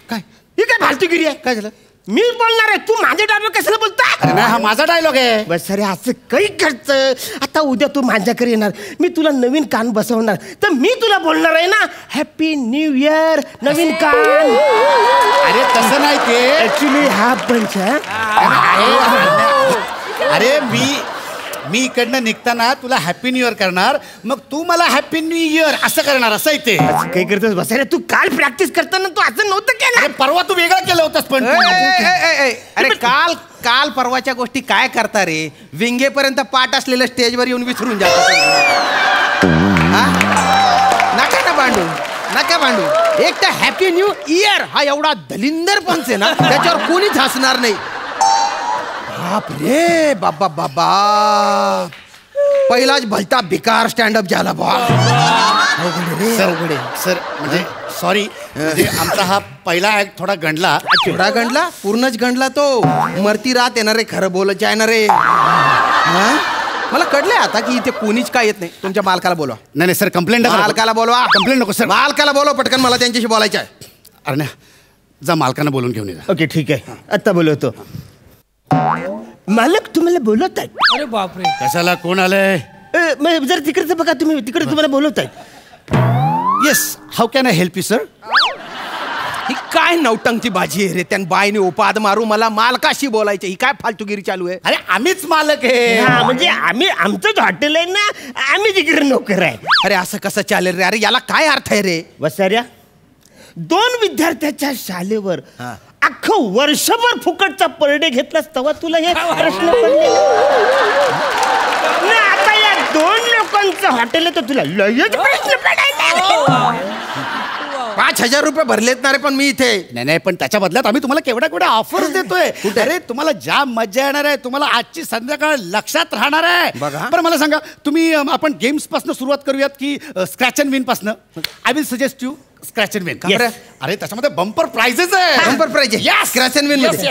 S10: काय ही काय फालतूगिरी आहे?
S9: काय झालं?
S10: मी बोलणार आहे, तू माझे डायलॉग कशाला बोलता?
S9: अरे नाही, हा माझा डायलॉग आहे.
S10: बस अरे असं काही करतं. आता उद्या तू माझ्याकडे येणार, मी तुला नवीन कान बसवणार, तर मी तुला बोलणार आहे ना हॅपी न्यू इयर नवीन कान.
S9: अरे तसं नाही ते.
S10: ऍक्च्युली हा पंच
S11: अरे मी इकडनं निघताना तुला हॅपी न्यू इयर करणार, मग तू मला हॅपी न्यू इयर असं करणार, असं आहे ते.
S10: काही करतोस बस. अरे तू काल प्रॅक्टिस करताना तू असं नव्हतं केलं.
S11: अरे परवा तू वेगळं केलं होतंस पण
S9: अरे काल परवाच्या गोष्टी काय करता रे? विंगेपर्यंत पाठ असलेलं स्टेजवर येऊन विसरून जातात. नका भांडू. एक तर हॅपी न्यू इयर हा एवढा दलिंदर पंच आहे ना, त्याच्यावर कोणीच हसणार नाही. बाप रे बाबा बाबा, पहिलाच भलता बेकार स्टँडअप झाला बा.
S11: सर म्हणजे सॉरी, म्हणजे आमचा हा पहिला ऍक्ट थोडा गंडला.
S9: पूर्णच गंडला तो. मरती रात येणार रे, खरं बोलत आहे ना रे. मला कळलंय आता की इथे कोणीच काय येत नाही. तुमच्या मालकाला बोलवा.
S11: नाही सर, कंप्लेंट
S9: मालकाला बोलवा.
S11: कंप्लेंट नको सर.
S9: मालकाला बोलवा पटकन, मला त्यांच्याशी बोलायचं आहे.
S11: अरे ना, जा मालकांना बोलून घेऊन ये.
S10: ओके ठीक आहे, आता बोलवतो. मालक तुम्हाला बोलत आहेत.
S3: अरे बापरे,
S11: कशाला, कोण आलंय?
S10: जर तिकडचं बघा, तुम्ही तिकडे तुम्हाला बोलवत आहेत.
S11: Yes, how can I help you sir?
S9: ही काय नवटंगची बाजी आहे रे? त्यान बाईने उपाद मारू मला मालकाशी बोलायचं. ही काय फालतूगिरी चालू आहे?
S11: अरे आम्हीच मालक आहे.
S10: म्हणजे आमचंच हॉटेल आहे ना, आम्ही तिकडे नोकर आहे.
S9: अरे असं कसं चालेल रे? अरे याला काय अर्थ आहे रे?
S10: वसाऱ्या, 2 विद्यार्थ्याच्या शाळेवर अख्खं वर्षभर फुकटचा पर डे घेतलास तेव्हा तुला हे प्रश्न पडले ना. आता या 2 लोकांचं हॉटेल आहे तर तुला लयच प्रश्न पडायला.
S9: 5,000 रुपये भरलेत ना रे पण मी इथे.
S11: नाही, पण त्याच्या बदल्यात आम्ही तुम्हाला केवढ्या ऑफर्स देतोय. अरे तुम्हाला ज्या मजा येणार आहे, तुम्हाला आजची संध्याकाळ लक्षात राहणार आहे. बरं मला सांगा, तुम्ही आपण गेम्स पासून सुरुवात करूयात की स्क्रॅच अँड विन पासून? I will suggest you scratch and win. अरे त्याच्यामध्ये बंपर प्राइजेस आहे.
S9: बंपर प्राइज आहे. स्क्रॅच अँड विन मध्ये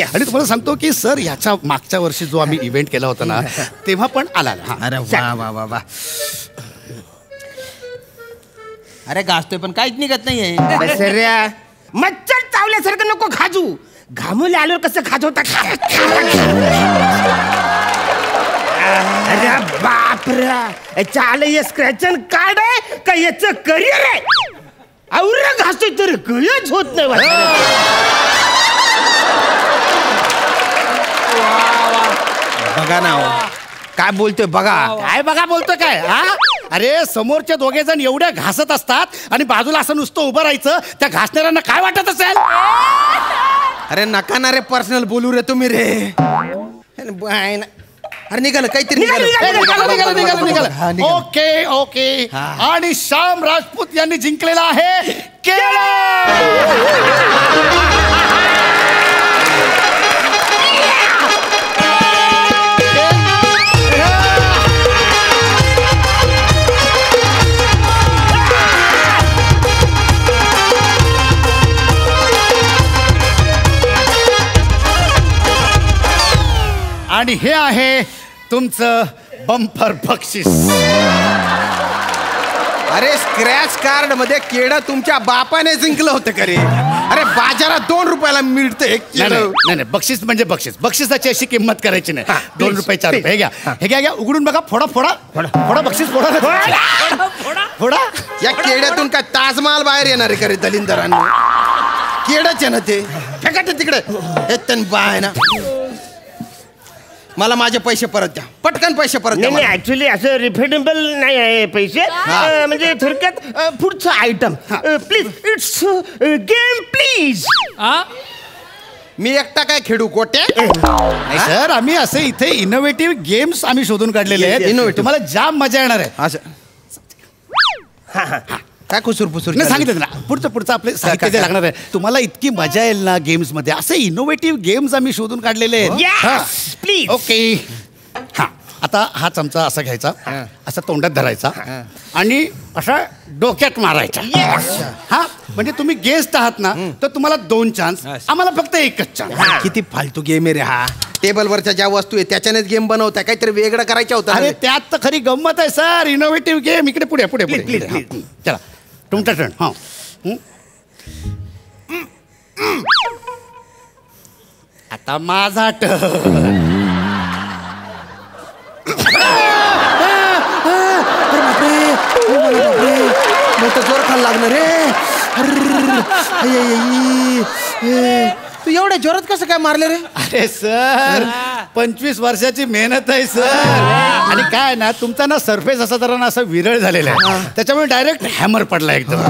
S11: आणि तुम्हाला सांगतो की सर, ह्याच्या मागच्या वर्षी जो आम्ही इव्हेंट केला होता ना, तेव्हा पण आला.
S9: अरे वा वा वा. अरे गाजतोय पण काहीच निघत नाहीये.
S10: मच्छर चावल्यासारखं नको खाजू. घामून आल्यावर कसं खाजवता? अरे बापरे, चाल हे स्क्रॅच अँड कार्ड आहे का याचं करिअर आहे? और घासतोय तर कळच होत नाही.
S9: बघा ना काय बोलतोय, बघा
S11: काय बघा बोलतोय काय? हा, अरे समोरचे 2 जण एवढ्या घासत असतात आणि बाजूला असं नुसतं उभं राहायचं, त्या घासणाऱ्यांना काय वाटत असेल?
S9: अरे नका ना रे पर्सनल बोलू रे तुम्ही रे. अरे निघालं काहीतरी
S11: निघालं. ओके. आणि श्याम राजपूत यांनी जिंकलेला आहे आणि हे आहे तुमचं बंपर बक्षीस.
S9: अरे स्क्रॅच कार्ड मध्ये केळं तुमच्या बापाने जिंकलं होतं का रे? अरे बाजारात 2 रुपयाला मिळतं एक केळं.
S11: नाही, बक्षीस म्हणजे बक्षीस. बक्षिसाची अशी किंमत करायची नाही. 2 रुपये 4 रुपये. हे घ्या, उघडून बघा. फोडा बक्षीस, फोडा.
S9: या केड्यातून काय ताजमहाल बाहेर येणार आहे का रे दलिंदरांना? केडच आहे ना ते, फेका ते तिकडे. हे बाय ना, मला माझे पैसे परत द्या, पटकन पैसे परत द्या.
S10: नाही, ऍक्च्युली असं रिफंडेबल नाही आहे पैसे. म्हणजे थोडक्यात पुढचं item please. It's game please.
S9: मी एकटा काय खेळू कोटे?
S11: सर, आम्ही असे इथे इनोव्हेटिव्ह गेम्स आम्ही शोधून काढलेले आहेत. तुम्हाला जाम मजा येणार आहे.
S9: असं काय कुसूर पुसूर
S11: सांगितलं ना, पुढचं आपले साहित्य जे लागणार आहे. तुम्हाला इतकी मजा येईल ना गेम्स मध्ये. असे इनोव्हेटिव्ह गेम्स आम्ही शोधून काढलेले आहेत.
S10: प्लीज.
S11: ओके. हा, आता हा चमचा असा घ्यायचा, असा तोंडात धरायचा आणि असा डोक्यात मारायचा. हा म्हणजे तुम्ही गेस्ट आहात ना, तर तुम्हाला 2 चान्स, आम्हाला फक्त 1च चान्स.
S9: किती फालतू गेम आहे रे हा. टेबलवरच्या ज्या वस्तू आहे त्याच्यानेच गेम बनवताय, काहीतरी वेगळं करायचं होतं.
S11: अरे त्यात तर खरी गंमत आहे सर, इनोव्हेटिव्ह गेम. इकडे पुढे पुढे पुढे. चला तुमचा टर्न. हा आता माझा टर्न.
S9: जोर खायला लागणार रे. तू एवढ्या जोरात कसं काय मारले रे?
S11: अरे सर 25 वर्षाची मेहनत आहे सर. आणि काय ना, तुमचा ना सरफेस असा जरा ना असं विरळ झालेला आहे, त्याच्यामुळे डायरेक्ट हॅमर पडला एकदम.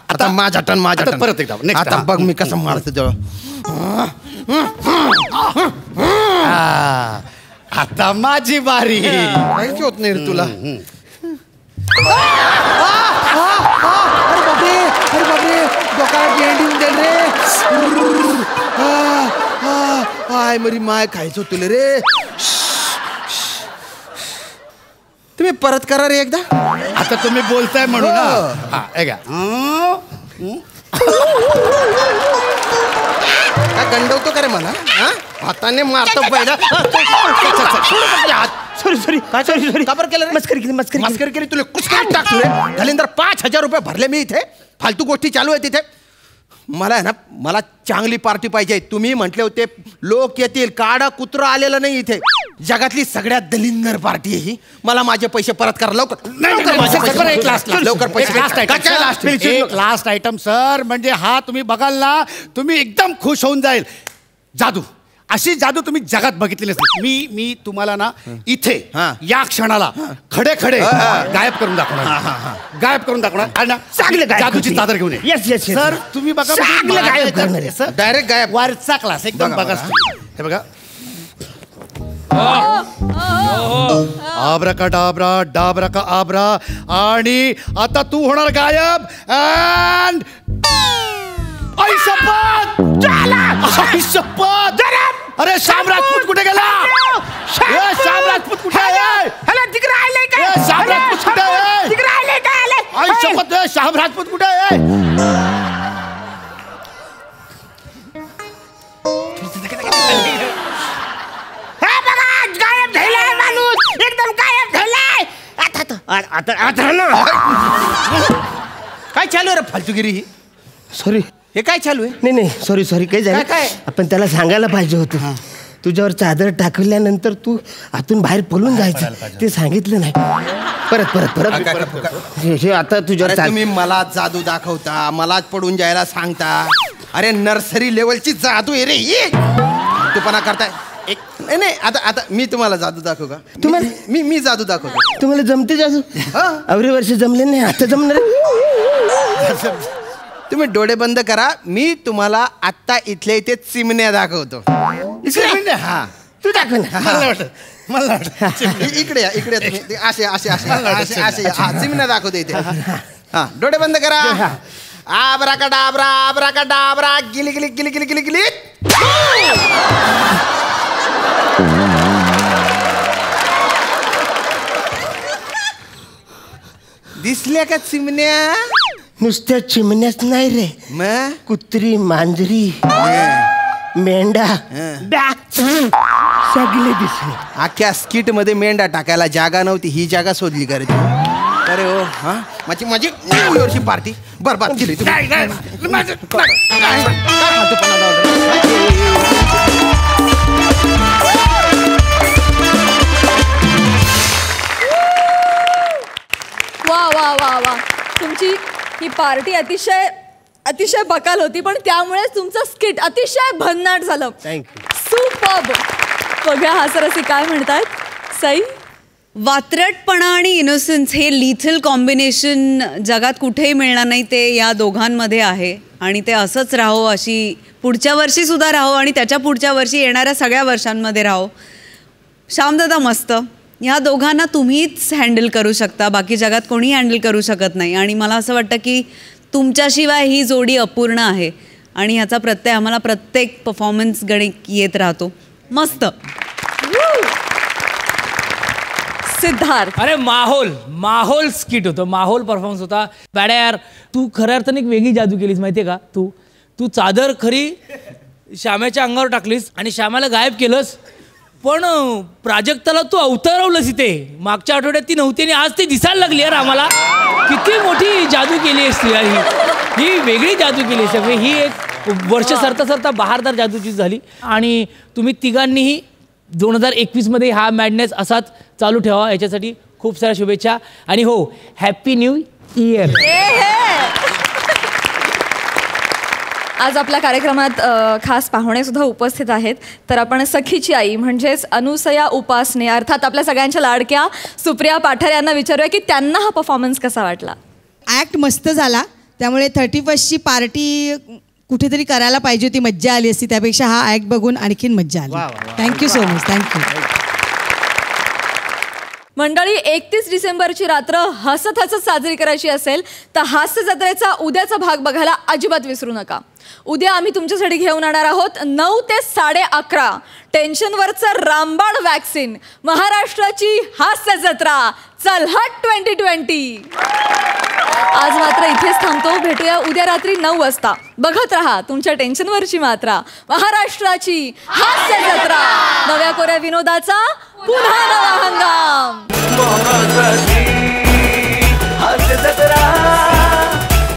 S9: आता माझा टर्न, माझा टर्न.
S11: परत एकदा.
S9: आता बघ मी कसं मारतो जवळ.
S11: आता माझी बारी.
S9: काहीच होत नाही रे तुला. अरे बापरे डोक्याला गेंडी होऊन जाईल रे. आय मरी माय खायचं तुला रे. तुम्ही परत करा रे एकदा.
S11: आता तुम्ही बोलताय म्हणून ना.
S9: काय गंडवतो का रे मला? हाताने मारतो पहिला. सॉरी काबर केलं? मस्करी केली तुला. कुस्करी टाकतो रे. घालिंदर 5,000 रुपये भरले मी इथे. फालतू गोष्टी चालू आहे तिथे. मला आहे ना, मला चांगली पार्टी पाहिजे. तुम्ही म्हटले होते लोक येतील, काडा कुत्रा आलेलं नाही इथे. जगातली सगळ्यात दलिंदर पार्टी आहे ही. मला माझे पैसे परत करा लवकर.
S11: Last item sir. म्हणजे हा तुम्ही बघाल ना, तुम्ही एकदम खुश होऊन जाईल. जादू, अशी जादू तुम्ही जगात बघितलेली नसते. मी तुम्हाला ना इथे या क्षणाला खडे खडे गायब करून दाखवणार. गायब करून दाखवणार. चांगले जादूची चादर घेऊन
S10: येस
S11: सर. तुम्ही बघा
S10: गायब करणार.
S11: डायरेक्ट गायब. वरचा क्लास एकदम बघा. हे बघा. आब्राकाडाब्रा डाब्राका आब्रा. आणि आता तू होणार गायब. अँड आई शपथ. आई शपथ. अरे श्याम राजपूत कुठे गेला? श्याम राजपूत कुठे आहे?
S10: तिकडे आले काय?
S11: श्याम राजपूत कुठे आहे?
S10: तिकडे आले काय? आले.
S11: आई शपथ. श्याम राजपूत कुठे आहे?
S10: गायब झालाय माणूस. एकदम गायब झालाय. आता
S9: काय चालू आहे रे फालतूगिरी ही?
S10: सॉरी.
S9: हे काय चालू आहे?
S10: नाही सॉरी काय झालं?
S9: काय?
S10: आपण त्याला सांगायला पाहिजे होतं. तुझ्यावर चादर टाकल्यानंतर तू आतून बाहेर पळून जायचं, ते सांगितलं नाही. परत हे आता तुझ्यावर
S9: तुम्ही मला जादू दाखवता, मलाच पडून जायला सांगता. अरे नर्सरी लेवलची जादू आहे रे ही. तूपणा करताय. नाही आता मी तुम्हाला जादू दाखवू का?
S10: तुम्हाला
S9: मी जादू दाखवतो.
S10: तुम्हाला जमते जादू? अवरे वर्ष जमले नाही, आता जमणार.
S9: तुम्ही डोळे बंद करा. मी तुम्हाला आत्ता इथल्या इथे चिमण्या दाखवतो.
S11: हा
S10: तू दाखव ना.
S11: मला वाटतं
S9: इकडे तुम्ही असे चिमण्या दाखवतो इथे. हा डोळे बंद करा. आब्राकाडाब्रा आब्राकाडाब्रा गिली गिली गिली गिली गिली गिली. दिसल्या का चिमण्या?
S10: नुसत्या चिमण्याच नाही रे,
S9: मग
S10: कुत्री, मांजरी, मेंढा सगळे दिसले.
S9: अख्ख्या स्किट मध्ये मेंढा टाकायला जागा नव्हती, ही जागा शोधली का रे तू? अरे हो हा माझी न्यू इयरची पार्टी बरबाद केली तू.
S2: वा तुमची ही पार्टी अतिशय बकाल होती, पण त्यामुळेच तुमचं स्किट अतिशय भन्नाट झालं.
S10: थँक्यू.
S2: सुपर्ब. बघा हा सरसी काय म्हणतात. सई,
S8: वात्रटपणा आणि इनोसन्स हे लिथल कॉम्बिनेशन जगात कुठेही मिळणार नाही, ते या दोघांमध्ये आहे. आणि ते असंच राहो, अशी पुढच्या वर्षी सुद्धा राहो आणि त्याच्या पुढच्या वर्षी येणाऱ्या सगळ्या वर्षांमध्ये राहो. श्यामदादा मस्त. ह्या दोघांना तुम्हीच हँडल करू शकता, बाकी जगात कोणी हँडल करू शकत नाही. आणि मला असं वाटतं की तुमच्याशिवाय ही जोडी अपूर्ण आहे आणि ह्याचा प्रत्यय आम्हाला प्रत्येक परफॉर्मन्स गणित येत राहतो. मस्त.
S2: सिद्धार्थ.
S12: अरे माहोल स्किट होतं, माहोल परफॉर्मन्स होता. बॅड्या यार, तू खऱ्या अर्थाने एक वेगळी जादू केलीस माहितीये का. तू चादर खरी श्यामाच्या अंगावर टाकलीस आणि श्यामाला गायब केलंस, पण प्राजक्ताला तू अवतरवलंस इथे. मागच्या आठवड्यात ती नव्हती आणि आज ती दिसायला लागली यार आम्हाला. किती मोठी जादू केली आहेस तू यार. ही वेगळी जादू केली आहे सगळी. ही एक वर्ष सरता सरता बहारदार जादूची झाली. आणि तुम्ही तिघांनीही 2021 मध्ये हा मॅडनेस असाच चालू ठेवा, याच्यासाठी खूप साऱ्या शुभेच्छा. आणि हो, हॅपी न्यू इयर.
S2: आज आपल्या कार्यक्रमात खास पाहुणे सुद्धा उपस्थित आहेत. तर आपण सखीची आई म्हणजेच अनुसया उपासने अर्थात आपल्या सगळ्यांच्या लाडक्या सुप्रिया पाठार यांना विचारूया की त्यांना हा परफॉर्मन्स कसा वाटला.
S13: ॲक्ट मस्त झाला, त्यामुळे 31ची पार्टी कुठेतरी करायला पाहिजे होती, मज्जा आली असती. त्यापेक्षा हा ॲक्ट बघून आणखीन मज्जा आली. Thank you so much. थँक्यू.
S2: मंडळी, 31 डिसेंबरची रात्र हसत हसत साजरी करायची असेल तर हास्य जत्रेचा उद्याचा भाग बघायला अजिबात विसरू नका. उद्या आम्ही तुमच्यासाठी घेऊन येणार आहोत 9 ते 11:30 टेन्शनवरचं रामबाण वॅक्सिन, महाराष्ट्राची हास्य जत्रा चलहट 2020. आज मात्र इथेच थांबतो. भेटूया उद्या रात्री 9 वाजता. बघत रहा तुमच्या टेन्शनवरची मात्रा, महाराष्ट्राची हास्य जत्रा. नव्या कोऱ्या विनोदाचा पुन्हा नवा हंगाम.
S14: हास्य जत्रा.